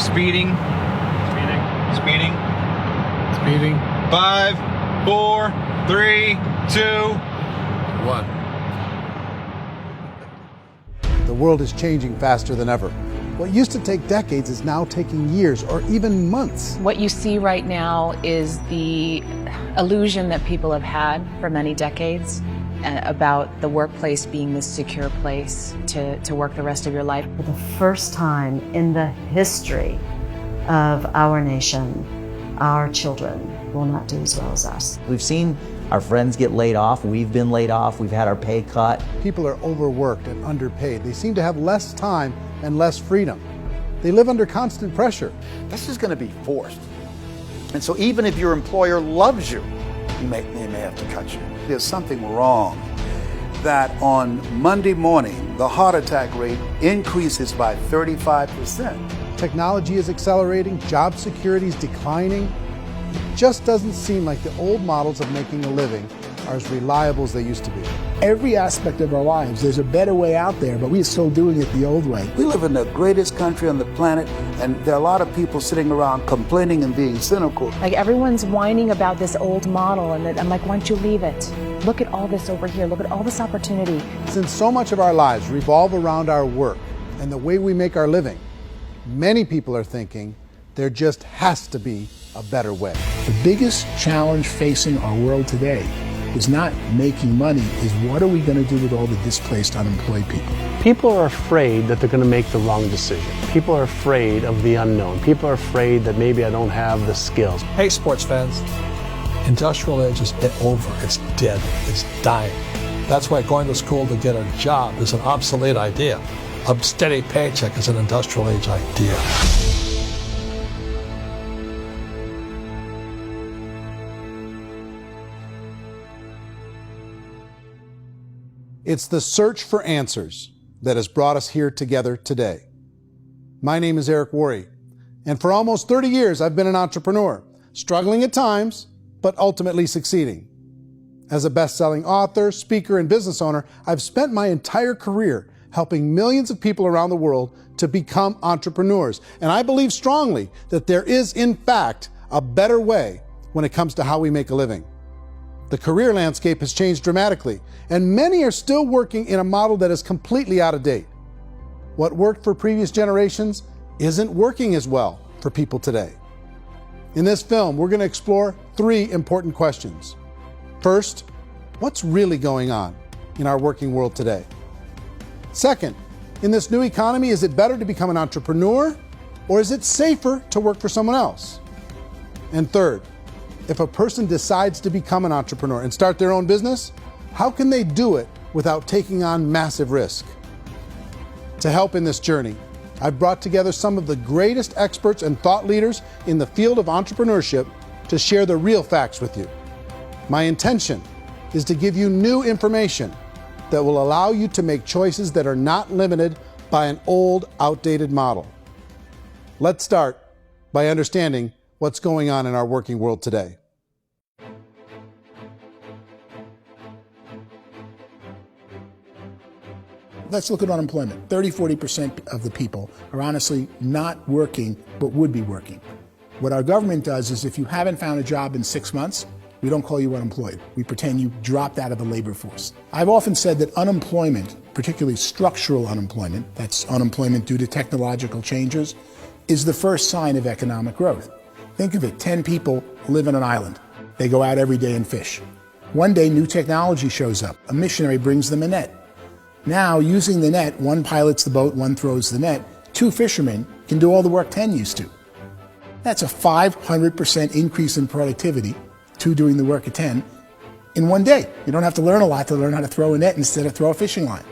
Speeding. Speeding. Speeding. 5, 4, 3, 2, 1. The world is changing faster than ever. What used to take decades is now taking years or even months. What you see right now is the illusion that people have had for many decades about the workplace being this secure place to work the rest of your life. For the first time in the history of our nation, our children will not do as well as us. We've seen our friends get laid off. We've been laid off. We've had our pay cut. People are overworked and underpaid. They seem to have less time and less freedom. They live under constant pressure. This is going to be forced. And so even if your employer loves you, they may have to cut you. There's something wrong that on Monday morning, the heart attack rate increases by 35%. Technology is accelerating, job security is declining. It just doesn't seem like the old models of making a living are as reliable as they used to be. Every aspect of our lives, there's a better way out there, but we're still doing it the old way. We live in the greatest country on the planet, and there are a lot of people sitting around complaining and being cynical. Like everyone's whining about this old model, and I'm like, why don't you leave it? Look at all this over here. Look at all this opportunity. Since so much of our lives revolve around our work and the way we make our living, many people are thinking there just has to be a better way. The biggest challenge facing our world today is not making money, is what are we going to do with all the displaced, unemployed people? People are afraid that they're going to make the wrong decision. People are afraid of the unknown. People are afraid that maybe I don't have the skills. Hey, sports fans, industrial age is over. It's dead. It's dying. That's why going to school to get a job is an obsolete idea. A steady paycheck is an industrial age idea. It's the search for answers that has brought us here together today. My name is Eric Worre, and for almost 30 years I've been an entrepreneur, struggling at times, but ultimately succeeding. As a best-selling author, speaker, and business owner, I've spent my entire career helping millions of people around the world to become entrepreneurs. And I believe strongly that there is, in fact, a better way when it comes to how we make a living. The career landscape has changed dramatically, and many are still working in a model that is completely out of date. What worked for previous generations isn't working as well for people today. In this film, we're going to explore 3 important questions. First, what's really going on in our working world today? Second, in this new economy, is it better to become an entrepreneur, or is it safer to work for someone else? And third, if a person decides to become an entrepreneur and start their own business, how can they do it without taking on massive risk? To help in this journey, I've brought together some of the greatest experts and thought leaders in the field of entrepreneurship to share the real facts with you. My intention is to give you new information that will allow you to make choices that are not limited by an old, outdated model. Let's start by understanding what's going on in our working world today. Let's look at unemployment. 30–40% of the people are honestly not working, but would be working. What our government does is if you haven't found a job in 6 months, we don't call you unemployed. We pretend you dropped out of the labor force. I've often said that unemployment, particularly structural unemployment, that's unemployment due to technological changes, is the first sign of economic growth. Think of it, 10 people live on an island. They go out every day and fish. One day, new technology shows up. A missionary brings them a net. Now, using the net, one pilots the boat, one throws the net. 2 fishermen can do all the work 10 used to. That's a 500% increase in productivity, 2 doing the work of 10, in one day. You don't have to learn a lot to learn how to throw a net instead of throw a fishing line.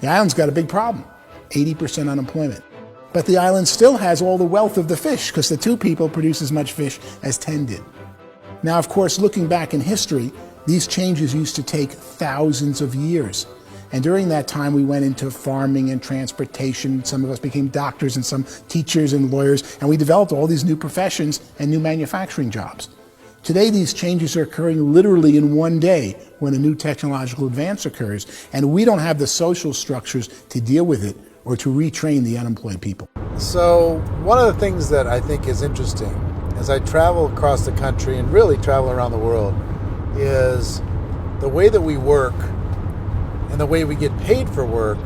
The island's got a big problem, 80% unemployment. But the island still has all the wealth of the fish because the 2 people produce as much fish as 10 did. Now, of course, looking back in history, these changes used to take thousands of years. And during that time, we went into farming and transportation. Some of us became doctors and some teachers and lawyers, and we developed all these new professions and new manufacturing jobs. Today, these changes are occurring literally in one day when a new technological advance occurs, and we don't have the social structures to deal with it or to retrain the unemployed people. So one of the things that I think is interesting as I travel across the country and really travel around the world is the way that we work and the way we get paid for work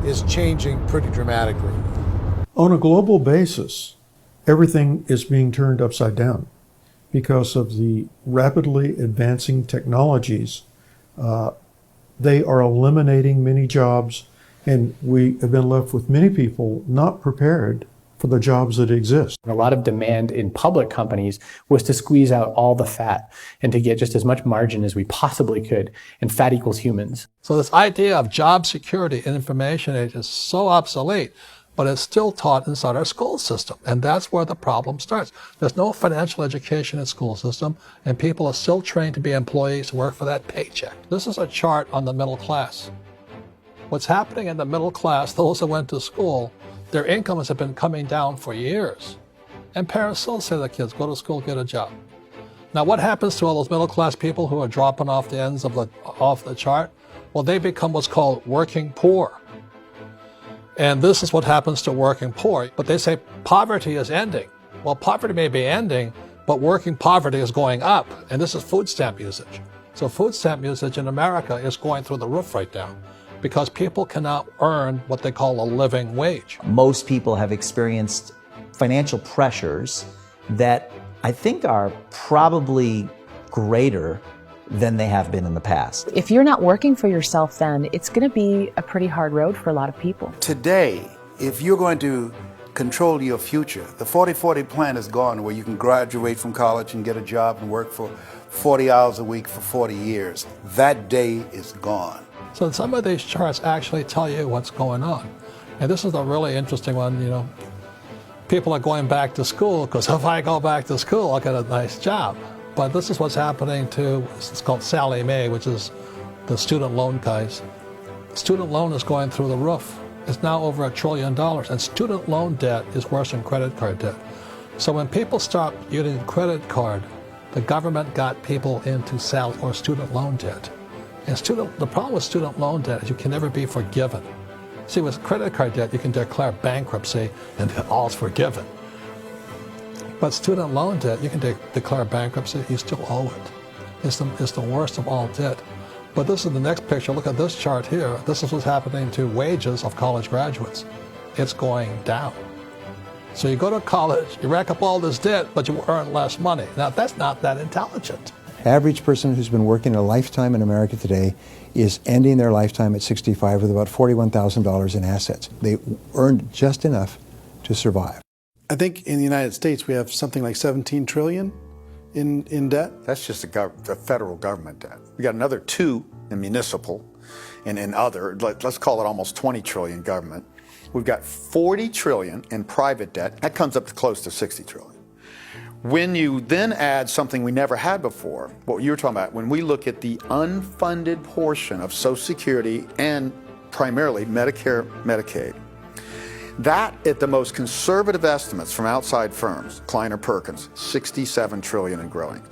is changing pretty dramatically. On a global basis, everything is being turned upside down because of the rapidly advancing technologies. They are eliminating many jobs, and we have been left with many people not prepared for the jobs that exist. A lot of demand in public companies was to squeeze out all the fat and to get just as much margin as we possibly could, and fat equals humans. So this idea of job security in information age is so obsolete, but it's still taught inside our school system. And that's where the problem starts. There's no financial education in school system, and people are still trained to be employees who work for that paycheck. This is a chart on the middle class. What's happening in the middle class, those that went to school, their incomes have been coming down for years. And parents still say to their kids, go to school, get a job. Now what happens to all those middle class people who are dropping off the ends of off the chart? Well, they become what's called working poor. And this is what happens to working poor. But they say poverty is ending. Well, poverty may be ending, but working poverty is going up. And this is food stamp usage. So food stamp usage in America is going through the roof right now because people cannot earn what they call a living wage. Most people have experienced financial pressures that I think are probably greater than they have been in the past. If you're not working for yourself, then it's going to be a pretty hard road for a lot of people. Today, if you're going to control your future, the 40-40 plan is gone, where you can graduate from college and get a job and work for 40 hours a week for 40 years. That day is gone. So some of these charts actually tell you what's going on. And this is a really interesting one, you know. People are going back to school because if I go back to school, I'll get a nice job. But this is what's happening to, it's called Sallie Mae, which is the student loan guys. Student loan is going through the roof. It's now over $1 trillion, and student loan debt is worse than credit card debt. So when people stopped using credit card, the government got people into student loan debt. And the problem with student loan debt is you can never be forgiven. See, with credit card debt, you can declare bankruptcy and then all's forgiven. But student loan debt, you can declare bankruptcy, you still owe it. It's the worst of all debt. But this is the next picture. Look at this chart here. This is what's happening to wages of college graduates. It's going down. So you go to college, you rack up all this debt, but you earn less money. Now, that's not that intelligent. Average person who's been working a lifetime in America today is ending their lifetime at 65 with about $41,000 in assets. They earned just enough to survive. I think in the United States we have something like 17 trillion in debt. That's just the federal government debt. We got another 2 in municipal and in other, let's call it almost 20 trillion government. We've got 40 trillion in private debt. That comes up to close to 60 trillion. When you then add something we never had before, what you were talking about, when we look at the unfunded portion of Social Security and primarily Medicare, Medicaid, that, at the most conservative estimates from outside firms, Kleiner Perkins, 67 trillion and growing.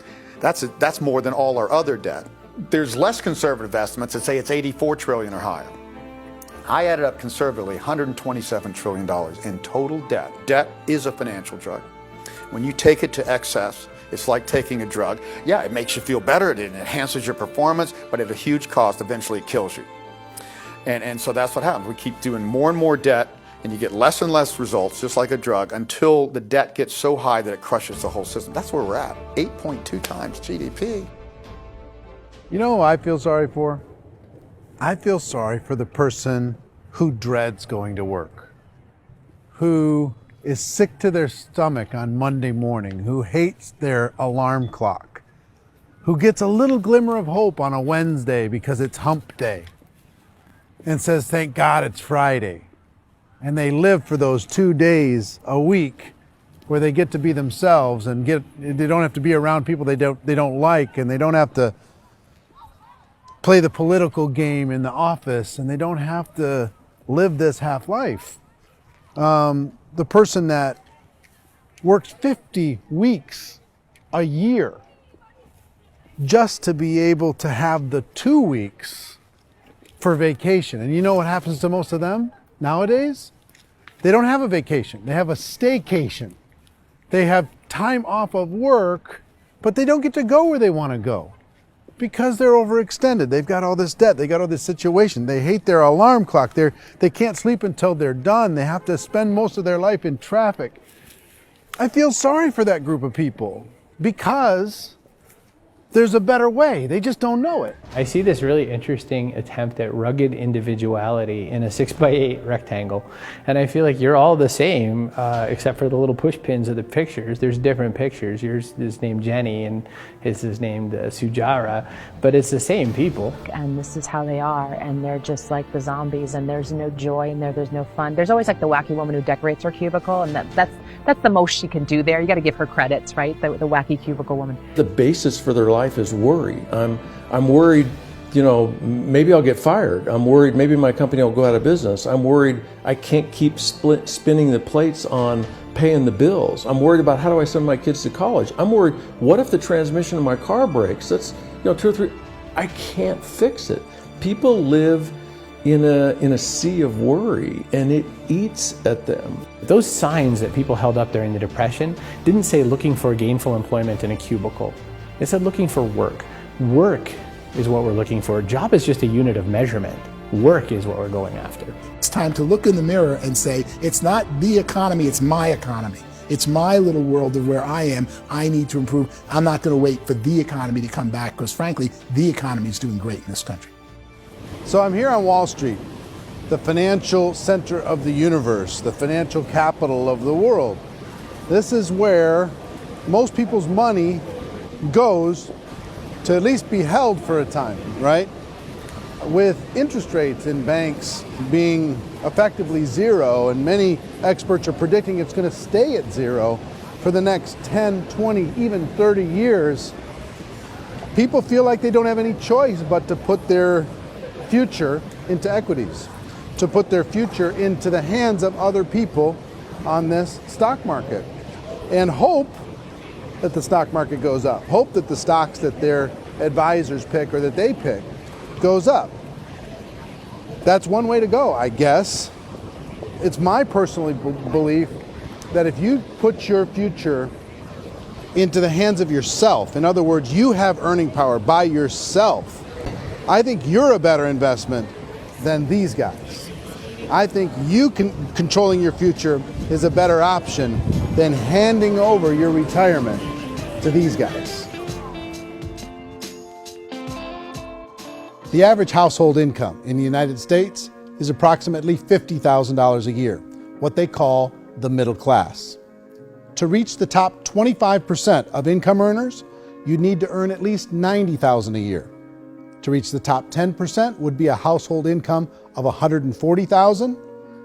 That's more than all our other debt. There's less conservative estimates that say it's 84 trillion or higher. I added up conservatively $127 trillion in total debt. Debt is a financial drug. When you take it to excess, it's like taking a drug. Yeah, it makes you feel better, it enhances your performance, but at a huge cost, eventually it kills you. And so that's what happens. We keep doing more and more debt, and you get less and less results, just like a drug, until the debt gets so high that it crushes the whole system. That's where we're at, 8.2 times GDP. You know who I feel sorry for? I feel sorry for the person who dreads going to work, who is sick to their stomach on Monday morning, who hates their alarm clock, who gets a little glimmer of hope on a Wednesday because it's hump day and says, thank God it's Friday. And they live for those 2 days a week where they get to be themselves and they don't have to be around people they don't like, and they don't have to play the political game in the office, and they don't have to live this half life. The person that works 50 weeks a year just to be able to have the 2 weeks for vacation. And you know what happens to most of them nowadays? They don't have a vacation. They have a staycation. They have time off of work, but they don't get to go where they want to go because they're overextended. They've got all this debt. They got all this situation. They hate their alarm clock. They can't sleep until they're done. They have to spend most of their life in traffic. I feel sorry for that group of people because there's a better way. They just don't know it. I see this really interesting attempt at rugged individuality in a 6x8 rectangle. And I feel like you're all the same, except for the little push pins of the pictures. There's different pictures. Yours is named Jenny and his is named Sujara, but it's the same people. And this is how they are, and they're just like the zombies, and there's no joy in there, there's no fun. There's always like the wacky woman who decorates her cubicle, and that's the most she can do there. You got to give her credits, right? The wacky cubicle woman. The basis for their life is worry. I'm worried, you know, maybe I'll get fired. I'm worried maybe my company will go out of business. I'm worried I can't keep spinning the plates on paying the bills. I'm worried about how do I send my kids to college. I'm worried, what if the transmission of my car breaks? That's, you know, 2 or 3, I can't fix it. People live in a sea of worry, and it eats at them. Those signs that people held up during the Depression didn't say looking for gainful employment in a cubicle. It said looking for work. Work is what we're looking for. Job is just a unit of measurement. Work is what we're going after. It's time to look in the mirror and say, it's not the economy, it's my economy. It's my little world of where I am. I need to improve. I'm not going to wait for the economy to come back because, frankly, the economy is doing great in this country. So I'm here on Wall Street, the financial center of the universe, the financial capital of the world. This is where most people's money goes to at least be held for a time, right? With interest rates in banks being effectively zero, and many experts are predicting it's going to stay at zero for the next 10, 20, even 30 years, people feel like they don't have any choice but to put their future into equities, to put their future into the hands of other people on this stock market, and hope that the stock market goes up, hope that the stocks that their advisors pick or that they pick goes up. That's one way to go, I guess. It's my personal belief that if you put your future into the hands of yourself, in other words, you have earning power by yourself, I think you're a better investment than these guys. I think controlling your future is a better option than handing over your retirement to these guys. The average household income in the United States is approximately $50,000 a year, what they call the middle class. To reach the top 25% of income earners, you'd need to earn at least $90,000 a year. To reach the top 10% would be a household income of $140,000,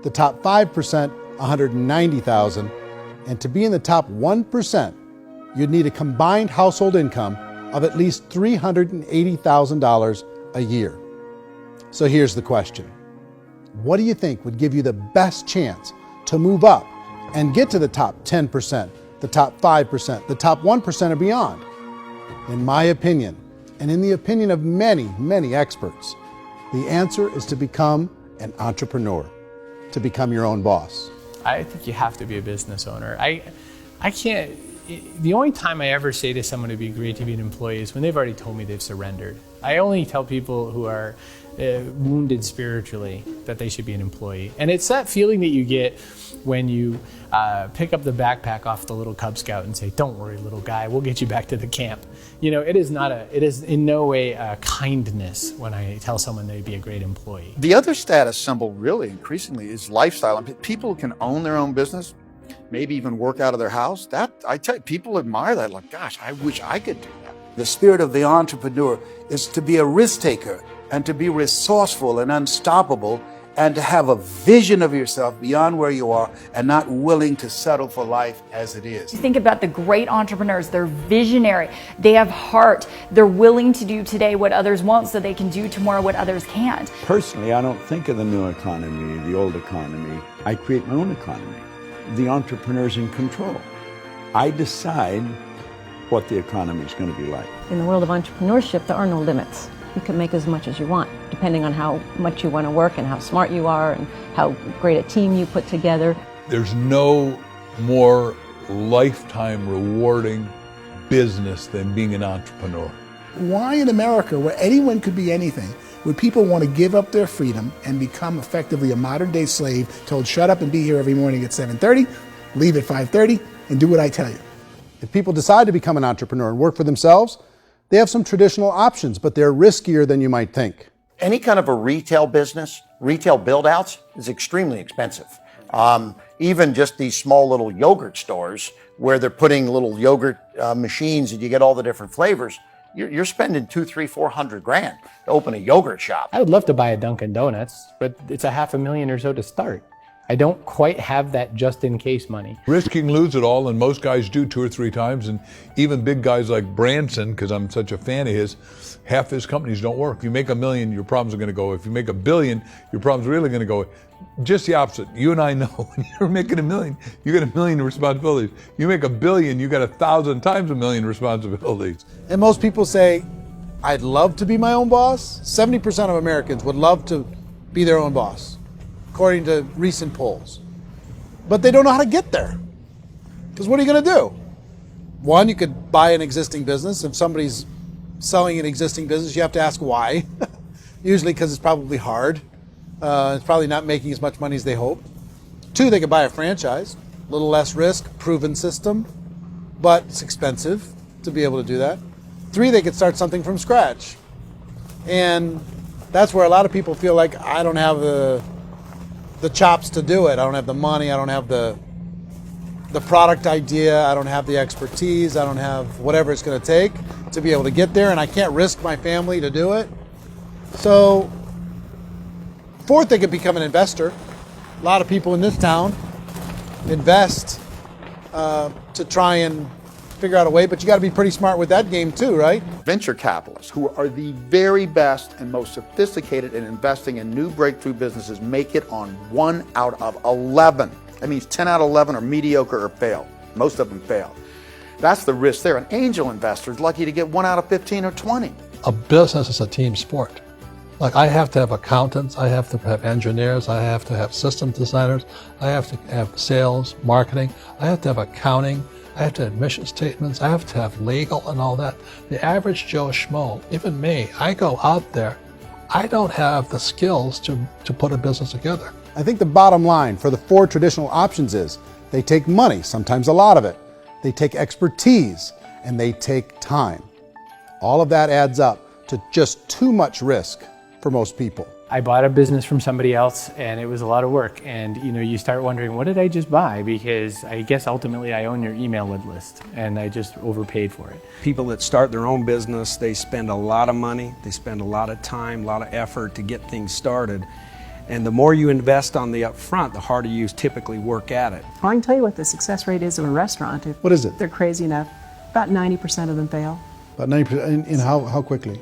the top 5%, $190,000, and to be in the top 1%, you'd need a combined household income of at least $380,000 a year. So here's the question. What do you think would give you the best chance to move up and get to the top 10%, the top 5%, the top 1% or beyond? In my opinion, and in the opinion of many, many experts, the answer is to become an entrepreneur, to become your own boss. I think you have to be a business owner. I can't, the only time I ever say to someone it'd be great to be an employee is when they've already told me they've surrendered. I only tell people who are wounded spiritually that they should be an employee. And it's that feeling that you get when you pick up the backpack off the little Cub Scout and say, "Don't worry, little guy, we'll get you back to the camp." You know, it is in no way a kindness when I tell someone they'd be a great employee. The other status symbol really increasingly is lifestyle. I mean, people can own their own business, maybe even work out of their house. That, I tell you, people admire that. Like, gosh, I wish I could do that. The spirit of the entrepreneur is to be a risk taker and to be resourceful and unstoppable and to have a vision of yourself beyond where you are and not willing to settle for life as it is. You think about the great entrepreneurs, they're visionary, they have heart, they're willing to do today what others won't so they can do tomorrow what others can't. Personally, I don't think of the new economy, the old economy. I create my own economy. The entrepreneur's in control. I decide what the economy is going to be like. In the world of entrepreneurship, there are no limits. you can make as much as you want, depending on how much you want to work and how smart you are and how great a team you put together. There's no more lifetime rewarding business than being an entrepreneur. Why in America, where anyone could be anything, would people want to give up their freedom and become effectively a modern-day slave, told shut up and be here every morning at 7:30, leave at 5:30, and do what I tell you? If people decide to become an entrepreneur and work for themselves, they have some traditional options, but they're riskier than you might think. Any kind of a retail business, retail build-outs, is extremely expensive. Even just these small little yogurt stores where they're putting little yogurt machines and you get all the different flavors, you're spending $200,000, $300,000, $400,000 to open a yogurt shop. I would love to buy a Dunkin' Donuts, but it's $500,000 or so to start. I don't quite have that just in case money. Risk you can lose it all, and most guys do 2 or 3 times, and even big guys like Branson, because I'm such a fan of his, half his companies don't work. If you make $1 million, your problems are going to go. If you make $1 billion, your problems are really going to go. Just the opposite. You and I know when you're making $1 million, you got $1 million responsibilities. You make $1 billion, you got 1,000 times $1 million responsibilities. And most people say, I'd love to be my own boss. 70% of Americans would love to be their own boss, according to recent polls. But they don't know how to get there. Because what are you going to do? One, you could buy an existing business. If somebody's selling an existing business, you have to ask why. Usually because it's probably hard. It's probably not making as much money as they hope. 2, they could buy a franchise. A little less risk, proven system, but it's expensive to be able to do that. 3, they could start something from scratch. And that's where a lot of people feel like, I don't have the chops to do it. I don't have the money. I don't have the product idea. I don't have the expertise. I don't have whatever it's going to take to be able to get there, and I can't risk my family to do it. So, 4th, they could become an investor. A lot of people in this town invest to try and figure out a way, but you got to be pretty smart with that game too, right? Venture capitalists, who are the very best and most sophisticated in investing in new breakthrough businesses, make it on 1 out of 11. That means 10 out of 11 are mediocre or fail. Most of them fail. That's the risk there. An angel investor is lucky to get 1 out of 15 or 20. A business is a team sport. Like, I have to have accountants, I have to have engineers, I have to have system designers, I have to have sales, marketing, I have to have accounting, I have to have mission statements, I have to have legal and all that. The average Joe Schmo, even me, I go out there, I don't have the skills to put a business together. I think the bottom line for the 4 traditional options is they take money, sometimes a lot of it. They take expertise, and they take time. All of that adds up to just too much risk for most people. I bought a business from somebody else and it was a lot of work, and you start wondering, what did I just buy? Because I guess ultimately I own your email list and I just overpaid for it. People that start their own business, they spend a lot of money, they spend a lot of time, a lot of effort to get things started. And the more you invest on the upfront, the harder you typically work at it. I can tell you what the success rate is of a restaurant. If What is it? they're crazy enough, about 90% of them fail. About 90%, in how quickly?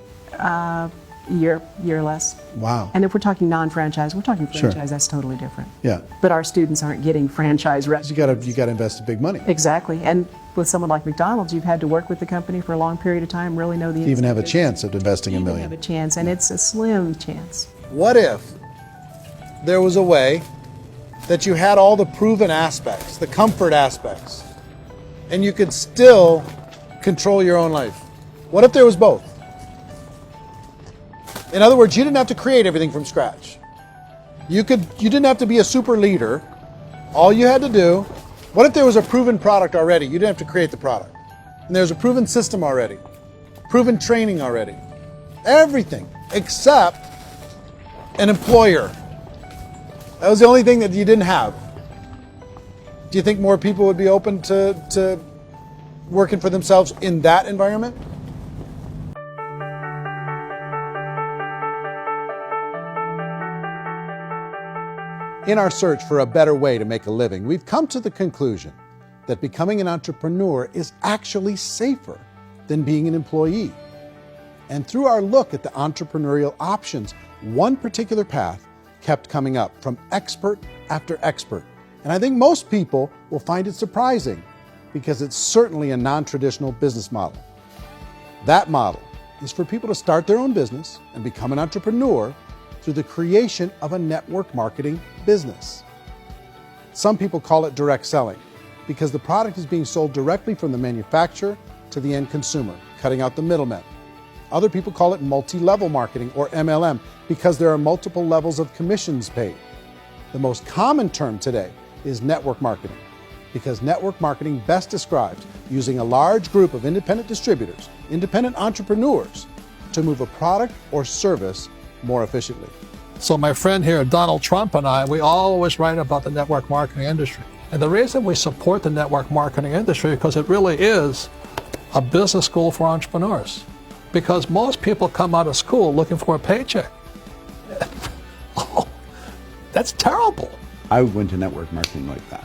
Year less. Wow. And if we're talking non-franchise, we're talking franchise, Sure. that's totally different. Yeah. But our students aren't getting franchise restaurants. You got to invest big money. Exactly. And with someone like McDonald's, you've had to work with the company for a long period of time, really know the To even have a inside chance of investing $1 business. million. Have a chance, and it's a slim chance. What if there was a way that you had all the proven aspects, the comfort aspects, and you could still control your own life? What if there was both? In other words, you didn't have to create everything from scratch. You didn't have to be a super leader. All you had to do, what if there was a proven product already? You didn't have to create the product. And there's a proven system already, proven training already. Everything except an employer. That was the only thing that you didn't have. Do you think more people would be open to working for themselves in that environment? In our search for a better way to make a living, we've come to the conclusion that becoming an entrepreneur is actually safer than being an employee. And through our look at the entrepreneurial options, one particular path kept coming up from expert after expert. And I think most people will find it surprising because it's certainly a non-traditional business model. That model is for people to start their own business and become an entrepreneur through the creation of a network marketing business. Some people call it direct selling because the product is being sold directly from the manufacturer to the end consumer, cutting out the middlemen. Other people call it multi-level marketing, or MLM, because there are multiple levels of commissions paid. The most common term today is network marketing, because network marketing best describes using a large group of independent distributors, independent entrepreneurs, to move a product or service more efficiently. So my friend here, Donald Trump, and I, we always write about the network marketing industry. And the reason we support the network marketing industry is because it really is a business school for entrepreneurs. Because most people come out of school looking for a paycheck. Oh, that's terrible. I went to network marketing like that.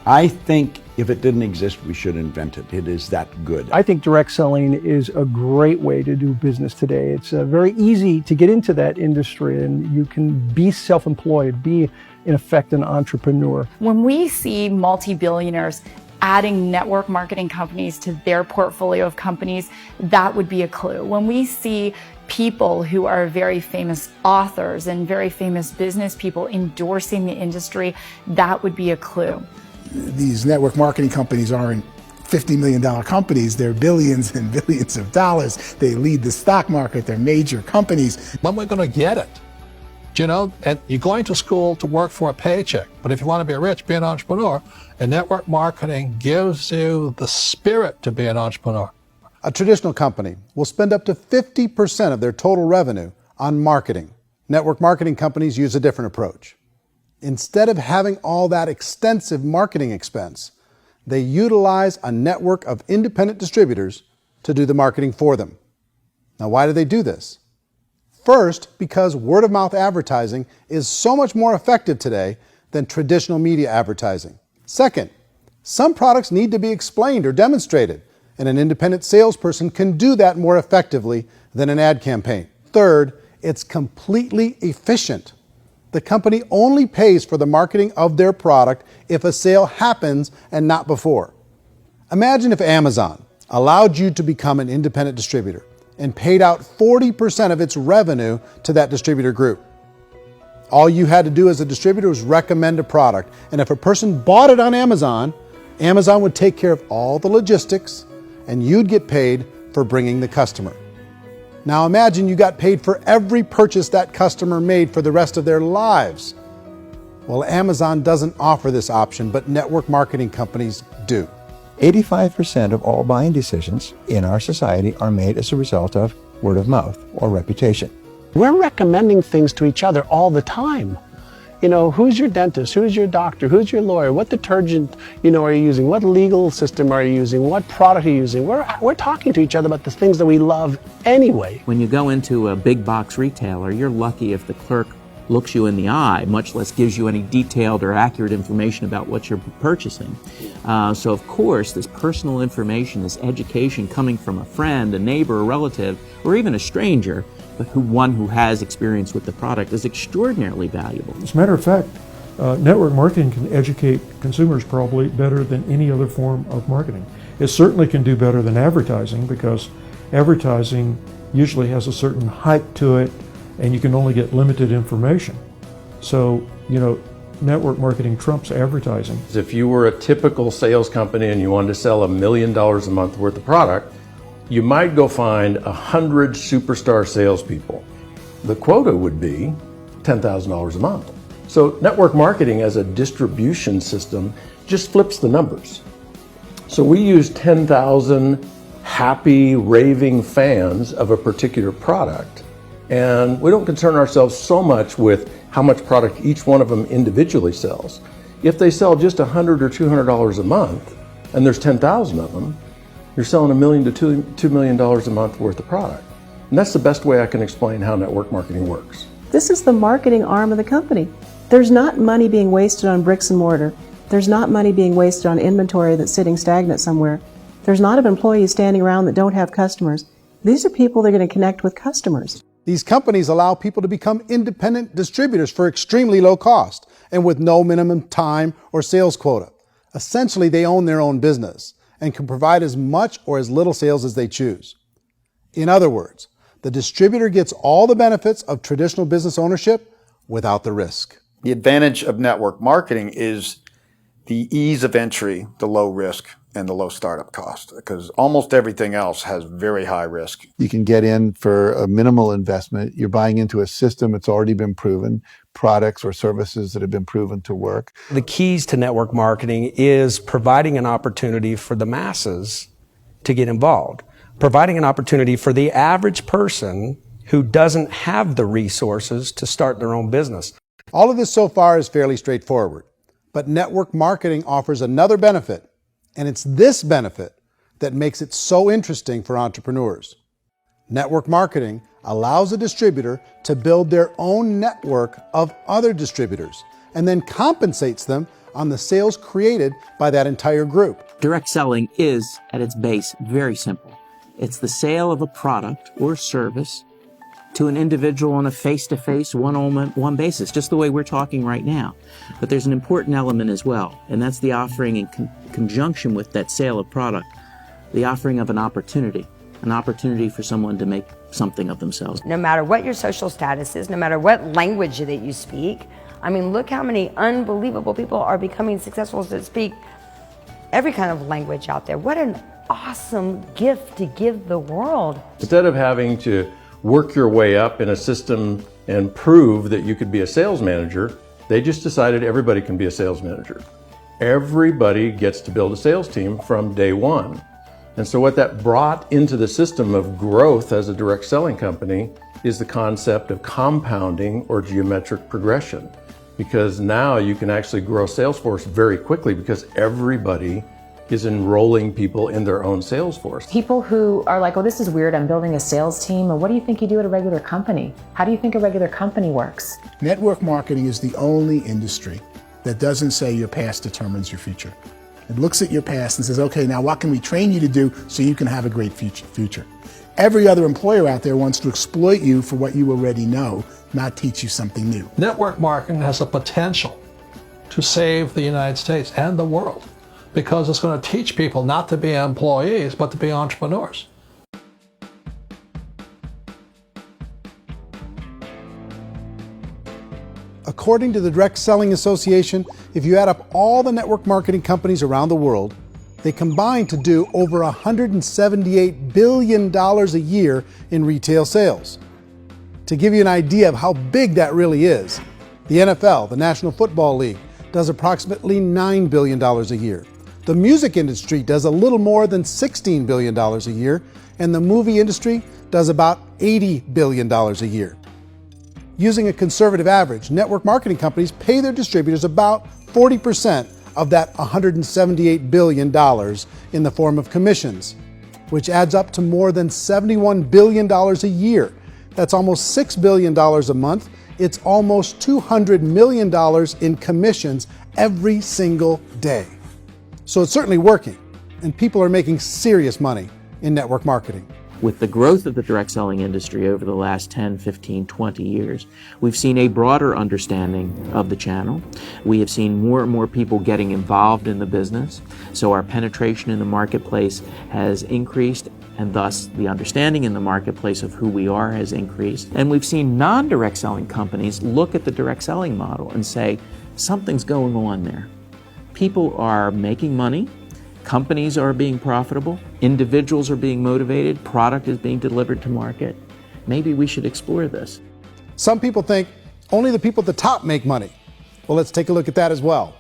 I think if it didn't exist, we should invent it. It is that good. I think direct selling is a great way to do business today. It's very easy to get into that industry, and you can be self-employed, be in effect an entrepreneur. When we see multi-billionaires adding network marketing companies to their portfolio of companies, that would be a clue. When we see people who are very famous authors and very famous business people endorsing the industry, that would be a clue. These network marketing companies aren't $50 million companies. They're billions and billions of dollars. They lead the stock market. They're major companies. When we're going to get it? You know, and you're going to school to work for a paycheck. But if you want to be rich, be an entrepreneur. And network marketing gives you the spirit to be an entrepreneur. A traditional company will spend up to 50% of their total revenue on marketing. Network marketing companies use a different approach. Instead of having all that extensive marketing expense, they utilize a network of independent distributors to do the marketing for them. Now, why do they do this? First, because word-of-mouth advertising is so much more effective today than traditional media advertising. Second, some products need to be explained or demonstrated, and an independent salesperson can do that more effectively than an ad campaign. Third, it's completely efficient. The company only pays for the marketing of their product if a sale happens and not before. Imagine if Amazon allowed you to become an independent distributor and paid out 40% of its revenue to that distributor group. All you had to do as a distributor was recommend a product, and if a person bought it on Amazon, Amazon would take care of all the logistics, and you'd get paid for bringing the customer. Now imagine you got paid for every purchase that customer made for the rest of their lives. Well, Amazon doesn't offer this option, but network marketing companies do. 85% of all buying decisions in our society are made as a result of word of mouth or reputation. We're recommending things to each other all the time. You know, who's your dentist? Who's your doctor? Who's your lawyer? What detergent, are you using? What legal system are you using? What product are you using? We're talking to each other about the things that we love anyway. When you go into a big box retailer, you're lucky if the clerk looks you in the eye, much less gives you any detailed or accurate information about what you're purchasing. So of course, this personal information, this education coming from a friend, a neighbor, a relative, or even a stranger, but one who has experience with the product is extraordinarily valuable. As a matter of fact, network marketing can educate consumers probably better than any other form of marketing. It certainly can do better than advertising, because advertising usually has a certain hype to it, and you can only get limited information. So, network marketing trumps advertising. If you were a typical sales company and you wanted to sell $1 million a month worth of product, you might go find 100 superstar salespeople. The quota would be $10,000 a month. So network marketing as a distribution system just flips the numbers. So we use 10,000 happy, raving fans of a particular product, and we don't concern ourselves so much with how much product each one of them individually sells. If they sell just $100 or $200 a month, and there's 10,000 of them, you're selling $1 million to $2 million a month worth of product. And that's the best way I can explain how network marketing works. This is the marketing arm of the company. There's not money being wasted on bricks and mortar. There's not money being wasted on inventory that's sitting stagnant somewhere. There's not employees standing around that don't have customers. These are people that are going to connect with customers. These companies allow people to become independent distributors for extremely low cost and with no minimum time or sales quota. Essentially, they own their own business and can provide as much or as little sales as they choose. In other words, the distributor gets all the benefits of traditional business ownership without the risk. The advantage of network marketing is the ease of entry, the low risk, and the low startup cost, because almost everything else has very high risk. You can get in for a minimal investment. You're buying into a system that's already been proven, products or services that have been proven to work. The keys to network marketing is providing an opportunity for the masses to get involved, providing an opportunity for the average person who doesn't have the resources to start their own business. All of this so far is fairly straightforward, but network marketing offers another benefit, and it's this benefit that makes it so interesting for entrepreneurs. Network marketing allows a distributor to build their own network of other distributors and then compensates them on the sales created by that entire group. Direct selling is, at its base, very simple. It's the sale of a product or service to an individual on a face-to-face, one-on-one basis, just the way we're talking right now. But there's an important element as well, and that's the offering in conjunction with that sale of product, the offering of an opportunity for someone to make something of themselves. No matter what your social status is, no matter what language that you speak, I mean, look how many unbelievable people are becoming successful that speak every kind of language out there. What an awesome gift to give the world. Instead of having to work your way up in a system and prove that you could be a sales manager, they just decided everybody can be a sales manager. Everybody gets to build a sales team from day one. And so what that brought into the system of growth as a direct selling company is the concept of compounding or geometric progression. Because now you can actually grow sales force very quickly because everybody is enrolling people in their own sales force. People who are like, oh, this is weird, I'm building a sales team. And what do you think you do at a regular company? How do you think a regular company works? Network marketing is the only industry that doesn't say your past determines your future. It looks at your past and says, okay, now what can we train you to do so you can have a great future? Every other employer out there wants to exploit you for what you already know, not teach you something new. Network marketing has a potential to save the United States and the world, because it's going to teach people not to be employees, but to be entrepreneurs. According to the Direct Selling Association, if you add up all the network marketing companies around the world, they combine to do over $178 billion a year in retail sales. To give you an idea of how big that really is, the NFL, the National Football League, does approximately $9 billion a year. The music industry does a little more than $16 billion a year, and the movie industry does about $80 billion a year. Using a conservative average, network marketing companies pay their distributors about 40% of that $178 billion in the form of commissions, which adds up to more than $71 billion a year. That's almost $6 billion a month. It's almost $200 million in commissions every single day. So it's certainly working, and people are making serious money in network marketing. With the growth of the direct selling industry over the last 10, 15, 20 years, we've seen a broader understanding of the channel. We have seen more and more people getting involved in the business. So our penetration in the marketplace has increased, and thus the understanding in the marketplace of who we are has increased. And we've seen non-direct selling companies look at the direct selling model and say, something's going on there. People are making money. Companies are being profitable, individuals are being motivated, product is being delivered to market. Maybe we should explore this. Some people think only the people at the top make money. Well, let's take a look at that as well.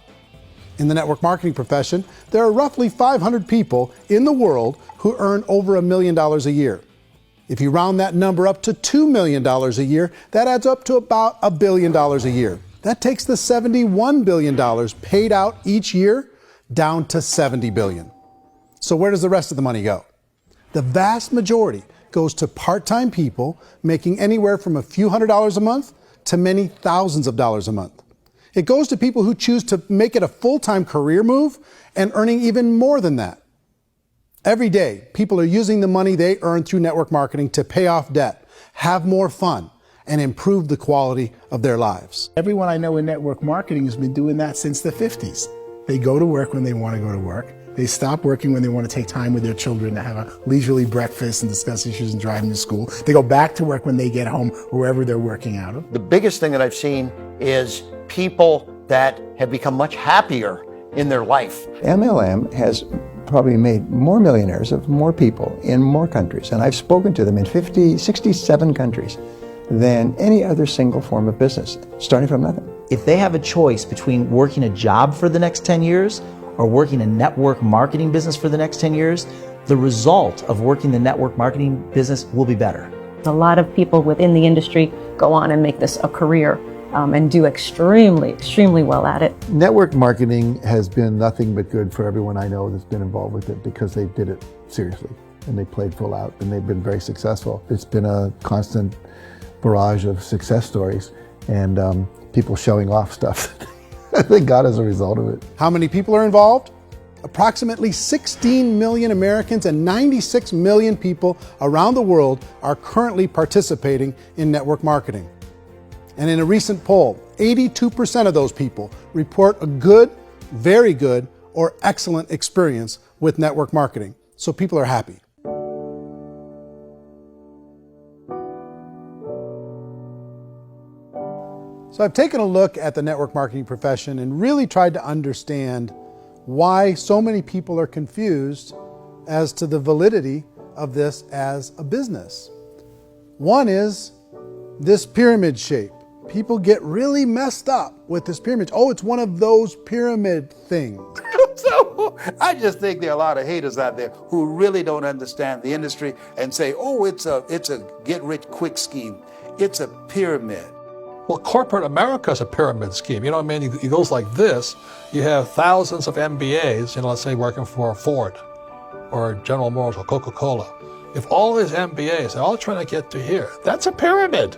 In the network marketing profession, there are roughly 500 people in the world who earn over $1 million a year. If you round that number up to $2 million a year, that adds up to about $1 billion a year. That takes the $71 billion paid out each year down to $70 billion. So where does the rest of the money go? The vast majority goes to part-time people making anywhere from a few $100s a month to many thousands of dollars a month. It goes to people who choose to make it a full-time career move and earning even more than that. Every day, people are using the money they earn through network marketing to pay off debt, have more fun, and improve the quality of their lives. Everyone I know in network marketing has been doing that since the 50s. They go to work when they want to go to work. They stop working when they want to take time with their children to have a leisurely breakfast and discuss issues and driving to school. They go back to work when they get home, wherever they're working out of. The biggest thing that I've seen is people that have become much happier in their life. MLM has probably made more millionaires of more people in more countries, and I've spoken to them in 67 countries, than any other single form of business, starting from nothing. If they have a choice between working a job for the next 10 years or working a network marketing business for the next 10 years, the result of working the network marketing business will be better. A lot of people within the industry go on and make this a career and do extremely well at it. Network marketing has been nothing but good for everyone I know that's been involved with it because they did it seriously and they played full out and they've been very successful. It's been a constant barrage of success stories and people showing off stuff that they got as a result of it. How many people are involved? Approximately 16 million Americans and 96 million people around the world are currently participating in network marketing. And in a recent poll, 82% of those people report a good, very good, or excellent experience with network marketing. So people are happy. So I've taken a look at the network marketing profession and really tried to understand why so many people are confused as to the validity of this as a business. One is this pyramid shape. People get really messed up with this pyramid. Oh, it's one of those pyramid things. So I just think there are a lot of haters out there who really don't understand the industry and say, oh, it's a get-rich-quick scheme. It's a pyramid. Well, corporate America is a pyramid scheme. You know what I mean? It goes like this. You have thousands of MBAs, let's say working for Ford or General Motors or Coca-Cola. If all these MBAs are all trying to get to here, that's a pyramid.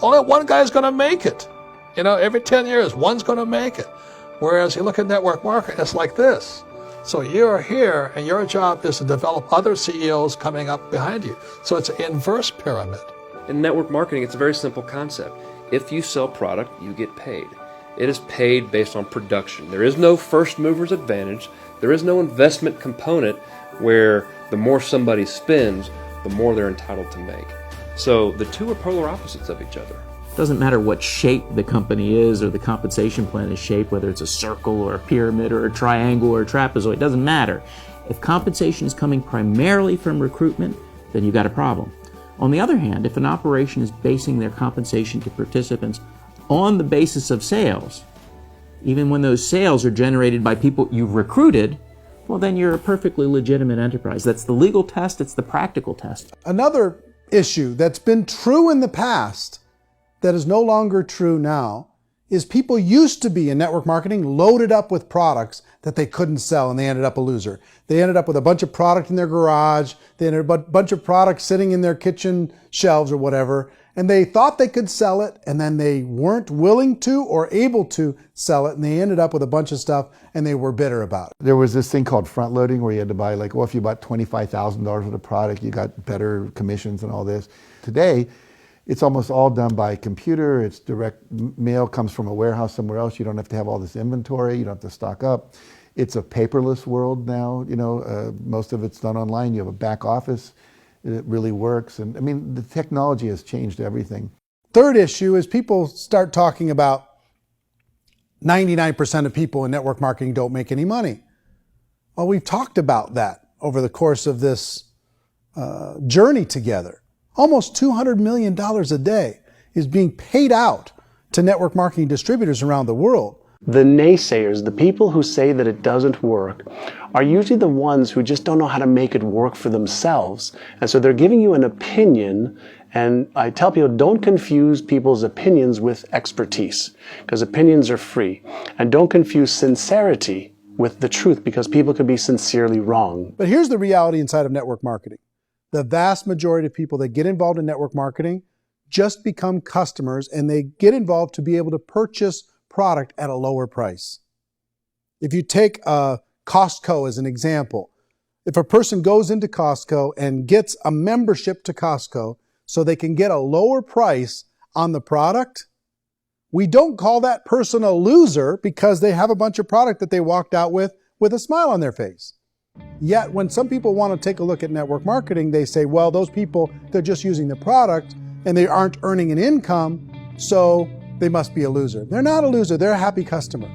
Only one guy's going to make it. Every 10 years, one's going to make it. Whereas you look at network marketing, it's like this. So you're here, and your job is to develop other CEOs coming up behind you. So it's an inverse pyramid. In network marketing, it's a very simple concept. If you sell product, you get paid. It is paid based on production. There is no first mover's advantage. There is no investment component where the more somebody spends, the more they're entitled to make. So the two are polar opposites of each other. It doesn't matter what shape the company is or the compensation plan is shaped, whether it's a circle or a pyramid or a triangle or a trapezoid, it doesn't matter. If compensation is coming primarily from recruitment, then you've got a problem. On the other hand, if an operation is basing their compensation to participants on the basis of sales, even when those sales are generated by people you've recruited, well, then you're a perfectly legitimate enterprise. That's the legal test, it's the practical test. Another issue that's been true in the past that is no longer true now is people used to be in network marketing loaded up with products that they couldn't sell and they ended up a loser. They ended up with a bunch of product in their garage, they ended up with a bunch of products sitting in their kitchen shelves or whatever, and they thought they could sell it and then they weren't willing to or able to sell it and they ended up with a bunch of stuff and they were bitter about it. There was this thing called front loading where you had to buy if you bought $25,000 worth of product, you got better commissions and all this. Today, it's almost all done by computer. It's direct mail comes from a warehouse somewhere else. You don't have to have all this inventory. You don't have to stock up. It's a paperless world now. Most of it's done online. You have a back office. It really works. And the technology has changed everything. Third issue is people start talking about 99% of people in network marketing don't make any money. Well, we've talked about that over the course of this journey together. Almost $200 million a day is being paid out to network marketing distributors around the world. The naysayers, the people who say that it doesn't work, are usually the ones who just don't know how to make it work for themselves. And so they're giving you an opinion, and I tell people, don't confuse people's opinions with expertise, because opinions are free. And don't confuse sincerity with the truth, because people could be sincerely wrong. But here's the reality inside of network marketing. The vast majority of people that get involved in network marketing just become customers, and they get involved to be able to purchase product at a lower price. If you take Costco as an example, if a person goes into Costco and gets a membership to Costco so they can get a lower price on the product, we don't call that person a loser because they have a bunch of product that they walked out with with a smile on their face. Yet when some people want to take a look at network marketing, they say, well, those people, they're just using the product and they aren't earning an income, so they must be a loser. They're not a loser, they're a happy customer.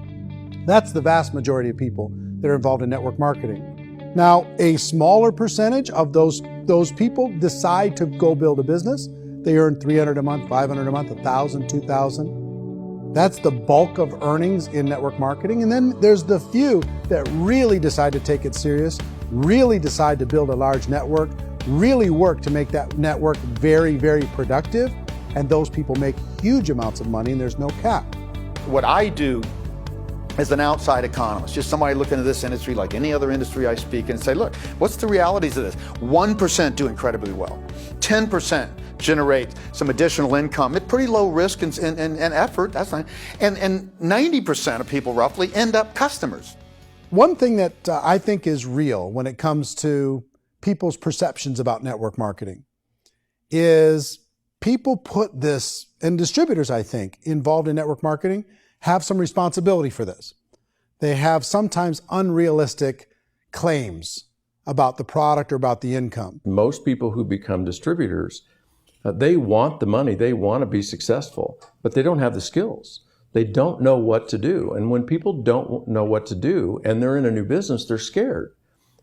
That's the vast majority of people that are involved in network marketing. Now, a smaller percentage of those people decide to go build a business. They earn $300 a month, $500 a month, $1,000, $2,000. That's the bulk of earnings in network marketing. And then there's the few that really decide to take it serious, really decide to build a large network, really work to make that network very, very productive. And those people make huge amounts of money and there's no cap. What I do as an outside economist, just somebody looking at this industry like any other industry I speak and say, look, what's the realities of this? 1% do incredibly well. 10% generate some additional income at pretty low risk and effort, that's fine. And 90% of people roughly end up customers. One thing that I think is real when it comes to people's perceptions about network marketing is people put this, and distributors, I think, involved in network marketing have some responsibility for this. They have sometimes unrealistic claims about the product or about the income. Most people who become distributors, they want the money, they want to be successful, but they don't have the skills. They don't know what to do. And when people don't know what to do and they're in a new business, they're scared.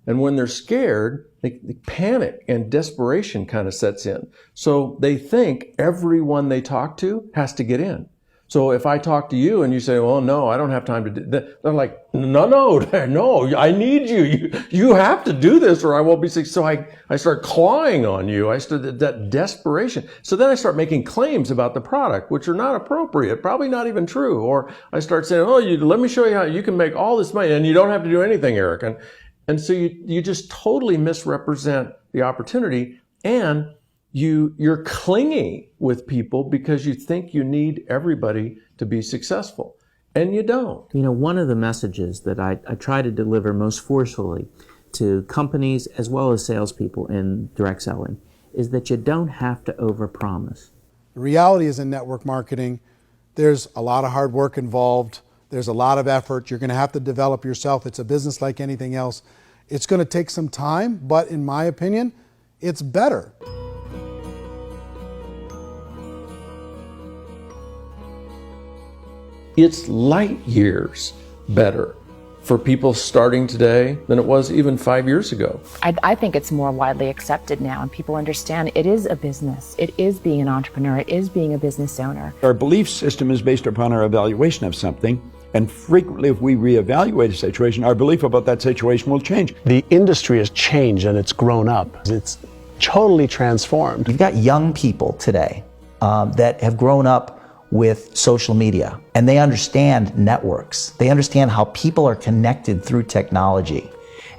And when they're scared, they panic and desperation kind of sets in. So they think everyone they talk to has to get in. So if I talk to you and you say, well, no, I don't have time to do that, they're like, no, I need you. You have to do this or I won't be successful. So I start clawing on you. I start that desperation. So then I start making claims about the product, which are not appropriate, probably not even true. Or I start saying, oh, let me show you how you can make all this money and you don't have to do anything, Eric. And so you just totally misrepresent the opportunity, and you're clingy with people because you think you need everybody to be successful, and you don't. You know, one of the messages that I try to deliver most forcefully to companies as well as salespeople in direct selling is that you don't have to overpromise. The reality is in network marketing, there's a lot of hard work involved. There's a lot of effort. You're going to have to develop yourself. It's a business like anything else. It's going to take some time, but in my opinion, it's better. It's light years better for people starting today than it was even 5 years ago. I think it's more widely accepted now, and people understand it is a business. It is being an entrepreneur. It is being a business owner. Our belief system is based upon our evaluation of something. And frequently, if we reevaluate a situation, our belief about that situation will change. The industry has changed and it's grown up. It's totally transformed. You've got young people today that have grown up with social media, and they understand networks. They understand how people are connected through technology,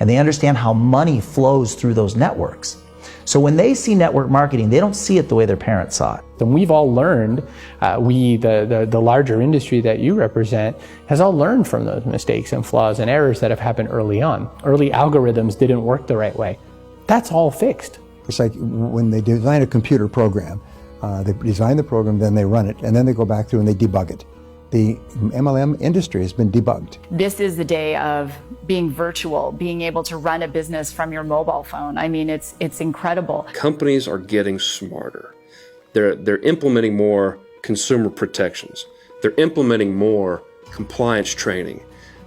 and they understand how money flows through those networks. So when they see network marketing, they don't see it the way their parents saw it. And we've all learned, the larger industry that you represent, has all learned from those mistakes and flaws and errors that have happened early on. Early algorithms didn't work the right way. That's all fixed. It's like when they design a computer program, they design the program, then they run it, and then they go back through and they debug it. The MLM industry has been debugged. This is the day of being virtual, being able to run a business from your mobile phone. I mean, it's incredible. Companies are getting smarter. They're implementing more consumer protections. They're implementing more compliance training.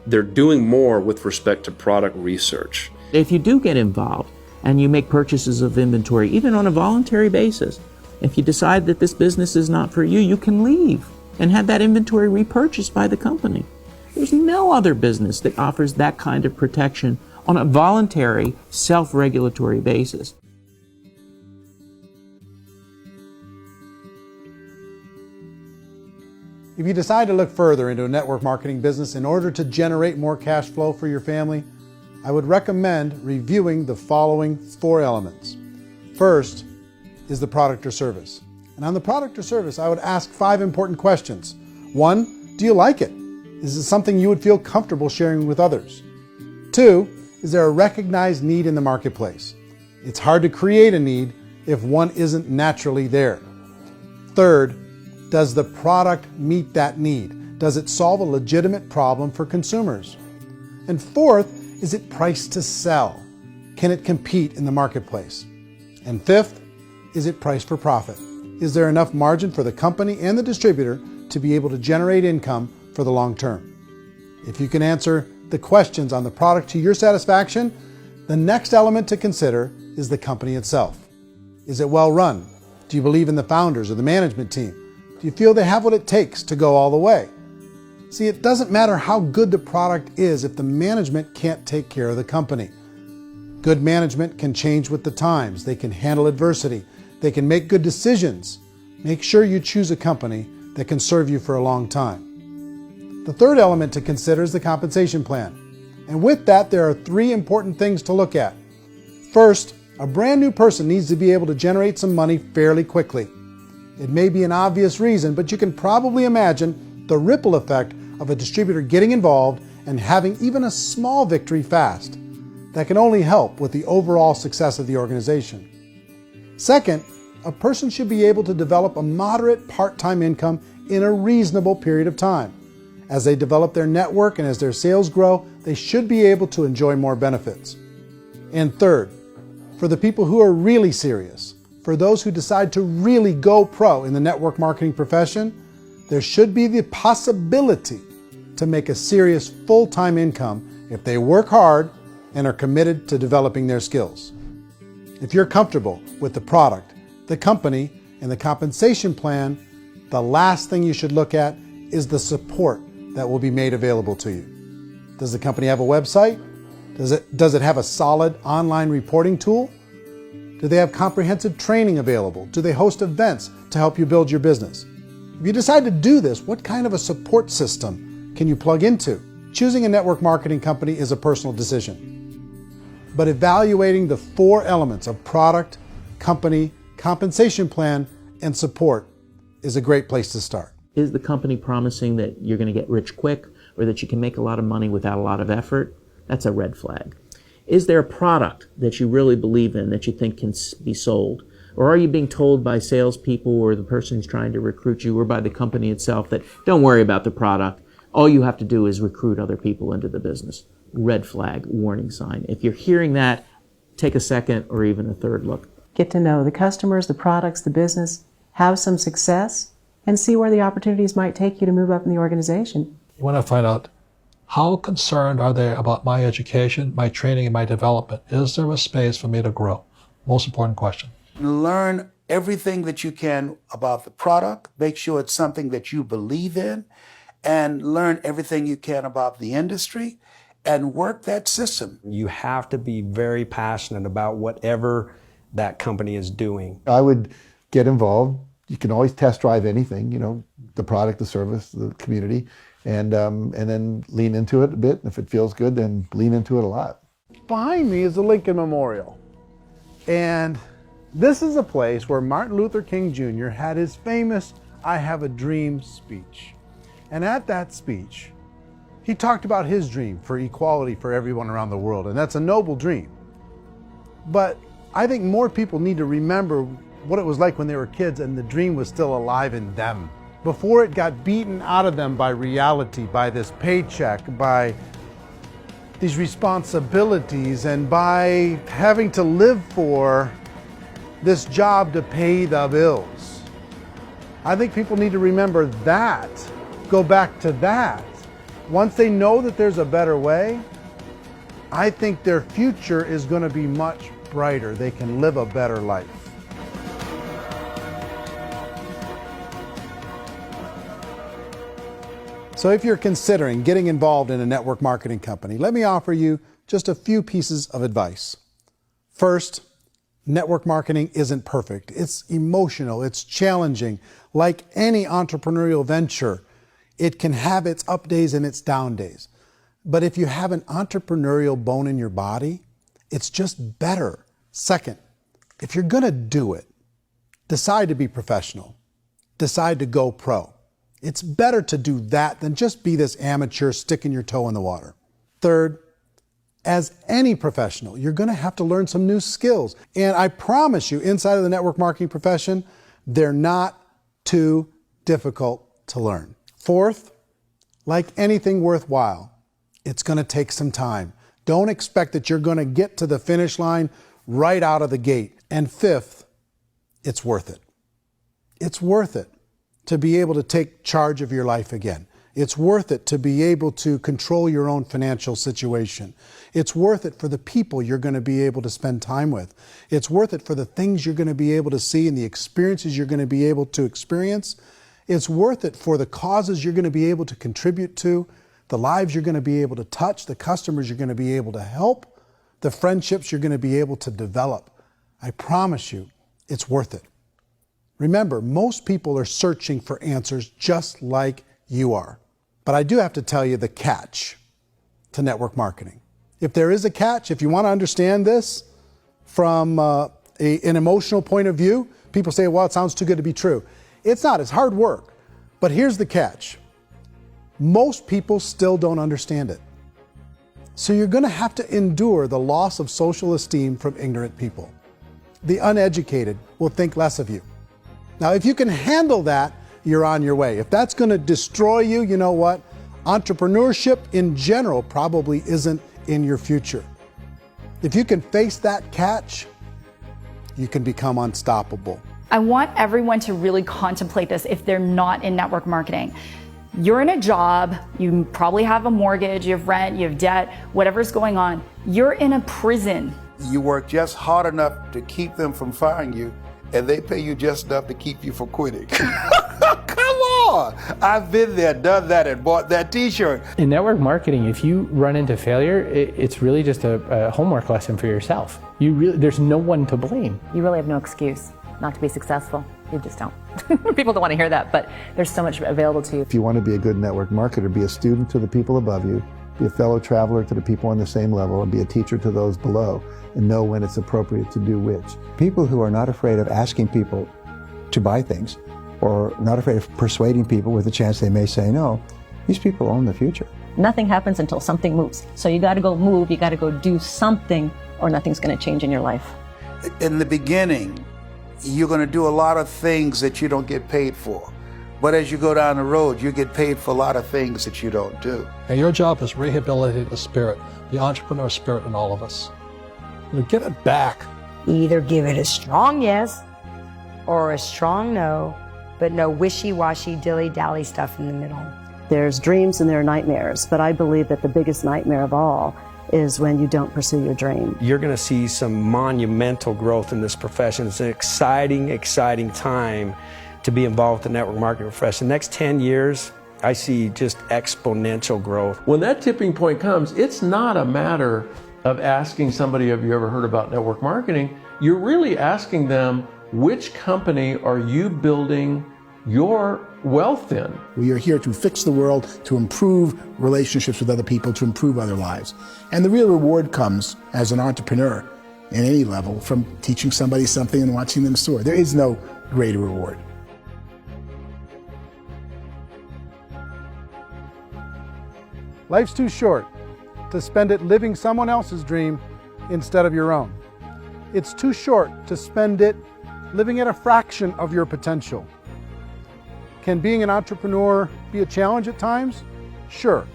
They're doing more with respect to product research. If you do get involved and you make purchases of inventory, even on a voluntary basis, if you decide that this business is not for you, you can leave and have that inventory repurchased by the company. There's no other business that offers that kind of protection on a voluntary, self-regulatory basis. If you decide to look further into a network marketing business in order to generate more cash flow for your family, I would recommend reviewing the following 4 elements. First is the product or service. And on the product or service, I would ask 5 important questions. 1, do you like it? Is it something you would feel comfortable sharing with others? 2, is there a recognized need in the marketplace? It's hard to create a need if one isn't naturally there. 3rd, does the product meet that need? Does it solve a legitimate problem for consumers? And 4th, Is it priced to sell? Can it compete in the marketplace? And fifth, is it priced for profit? Is there enough margin for the company and the distributor to be able to generate income for the long term? If you can answer the questions on the product to your satisfaction, the next element to consider is the company itself. Is it well run? Do you believe in the founders or the management team? Do you feel they have what it takes to go all the way? See, it doesn't matter how good the product is if the management can't take care of the company. Good management can change with the times. They can handle adversity. They can make good decisions. Make sure you choose a company that can serve you for a long time. The third element to consider is the compensation plan. And with that, there are three important things to look at. First, a brand new person needs to be able to generate some money fairly quickly. It may be an obvious reason, but you can probably imagine the ripple effect of a distributor getting involved and having even a small victory fast. That can only help with the overall success of the organization. Second, a person should be able to develop a moderate part-time income in a reasonable period of time. As they develop their network and as their sales grow, they should be able to enjoy more benefits. And third, for the people who are really serious, for those who decide to really go pro in the network marketing profession, there should be the possibility to make a serious full-time income if they work hard and are committed to developing their skills. If you're comfortable with the product, the company, and the compensation plan, the last thing you should look at is the support that will be made available to you. Does the company have a website? Does it have a solid online reporting tool? Do they have comprehensive training available? Do they host events to help you build your business? If you decide to do this, what kind of a support system can you plug into? Choosing a network marketing company is a personal decision. But evaluating the four elements of product, company, compensation plan, and support is a great place to start. Is the company promising that you're going to get rich quick or that you can make a lot of money without a lot of effort? That's a red flag. Is there a product that you really believe in that you think can be sold? Or are you being told by salespeople or the person who's trying to recruit you or by the company itself that don't worry about the product, all you have to do is recruit other people into the business? Red flag, warning sign. If you're hearing that, take a second or even a third look. Get to know the customers, the products, the business, have some success, and see where the opportunities might take you to move up in the organization. You want to find out how concerned are they about my education, my training, and my development? Is there a space for me to grow? Most important question. Learn everything that you can about the product. Make sure it's something that you believe in, and learn everything you can about the industry and work that system. You have to be very passionate about whatever that company is doing. I would get involved. You can always test drive anything, the product, the service, the community, and then lean into it a bit. If it feels good, then lean into it a lot. Behind me is the Lincoln Memorial. And this is a place where Martin Luther King Jr. had his famous "I Have a Dream" speech. And at that speech, he talked about his dream for equality for everyone around the world, and that's a noble dream. But I think more people need to remember what it was like when they were kids and the dream was still alive in them, before it got beaten out of them by reality, by this paycheck, by these responsibilities, and by having to live for this job to pay the bills. I think people need to remember that, go back to that. Once they know that there's a better way, I think their future is going to be much brighter. They can live a better life. So if you're considering getting involved in a network marketing company, let me offer you just a few pieces of advice. First, network marketing isn't perfect. It's emotional, it's challenging. Like any entrepreneurial venture, it can have its up days and its down days. But if you have an entrepreneurial bone in your body, it's just better. Second, if you're gonna do it, decide to be professional. Decide to go pro. It's better to do that than just be this amateur sticking your toe in the water. Third, as any professional, you're going to have to learn some new skills. And I promise you, inside of the network marketing profession, they're not too difficult to learn. Fourth, like anything worthwhile, it's going to take some time. Don't expect that you're going to get to the finish line right out of the gate. And fifth, it's worth it. It's worth it to be able to take charge of your life again. It's worth it to be able to control your own financial situation. It's worth it for the people you're going to be able to spend time with. It's worth it for the things you're going to be able to see and the experiences you're going to be able to experience. It's worth it for the causes you're going to be able to contribute to, the lives you're going to be able to touch, the customers you're going to be able to help, the friendships you're going to be able to develop. I promise you, it's worth it. Remember, most people are searching for answers just like you are. But I do have to tell you the catch to network marketing. If there is a catch, if you want to understand this from an emotional point of view, people say, well, it sounds too good to be true. It's not, it's hard work. But here's the catch. Most people still don't understand it. So you're going to have to endure the loss of social esteem from ignorant people. The uneducated will think less of you. Now, if you can handle that, you're on your way. If that's going to destroy you, you know what? Entrepreneurship in general probably isn't in your future. If you can face that catch, you can become unstoppable. I want everyone to really contemplate this if they're not in network marketing. You're in a job, you probably have a mortgage, you have rent, you have debt, whatever's going on. You're in a prison. You work just hard enough to keep them from firing you, and they pay you just enough to keep you from quitting. Come on! I've been there, done that, and bought that t-shirt. In network marketing, if you run into failure, it's really just a homework lesson for yourself. There's no one to blame. You really have no excuse not to be successful. You just don't. People don't want to hear that, but there's so much available to you. If you want to be a good network marketer, be a student to the people above you, be a fellow traveler to the people on the same level, and be a teacher to those below, and know when it's appropriate to do which. People who are not afraid of asking people to buy things, or not afraid of persuading people with a chance they may say no, these people own the future. Nothing happens until something moves. So you got to go move, you got to go do something, or nothing's going to change in your life. In the beginning, you're going to do a lot of things that you don't get paid for. But as you go down the road, you get paid for a lot of things that you don't do. And your job is rehabilitate the spirit, the entrepreneur spirit in all of us. Get it back. Either give it a strong yes or a strong no, but no wishy-washy, dilly-dally stuff in the middle. There's dreams and there are nightmares, but I believe that the biggest nightmare of all is when you don't pursue your dream. You're going to see some monumental growth in this profession. It's an exciting, exciting time to be involved with the network marketing profession. The next 10 years, I see just exponential growth. When that tipping point comes, it's not a matter of asking somebody, have you ever heard about network marketing? You're really asking them, which company are you building your wealth in? We are here to fix the world, to improve relationships with other people, to improve other lives. And the real reward comes as an entrepreneur in any level from teaching somebody something and watching them soar. There is no greater reward. Life's too short to spend it living someone else's dream instead of your own. It's too short to spend it living at a fraction of your potential. Can being an entrepreneur be a challenge at times? Sure.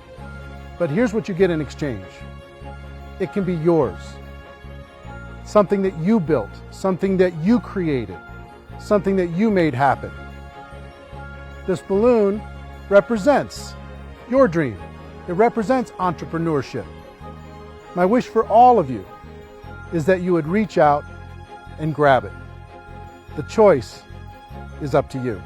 But here's what you get in exchange. It can be yours. Something that you built, something that you created, something that you made happen. This balloon represents your dream. It represents entrepreneurship. My wish for all of you is that you would reach out and grab it. The choice is up to you.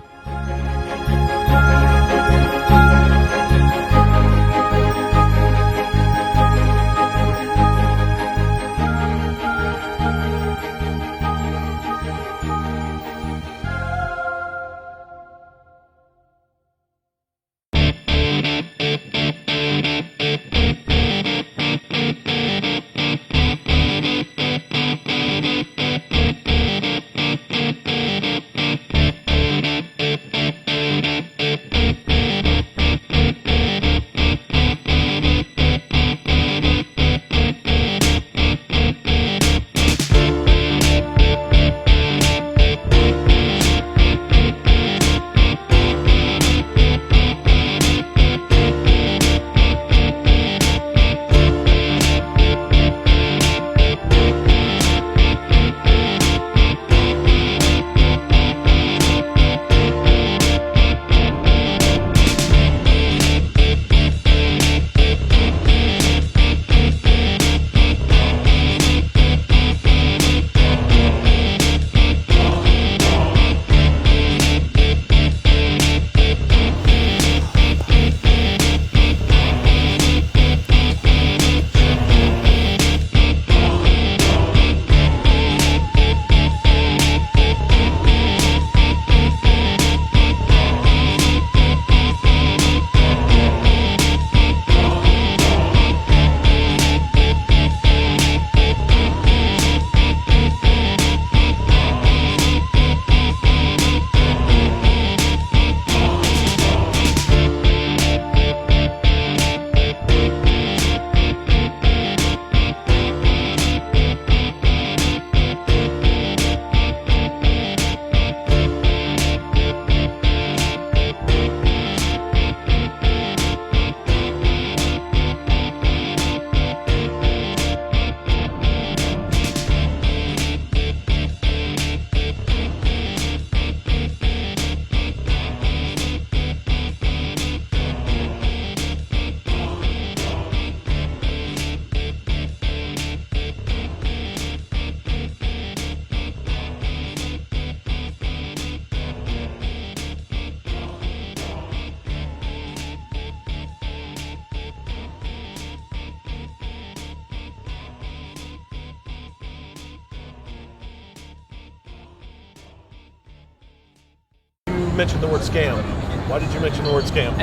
mention the word scam? Why did you mention the word scam?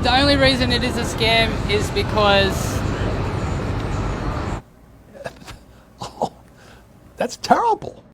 The only reason it is a scam is because... That's terrible.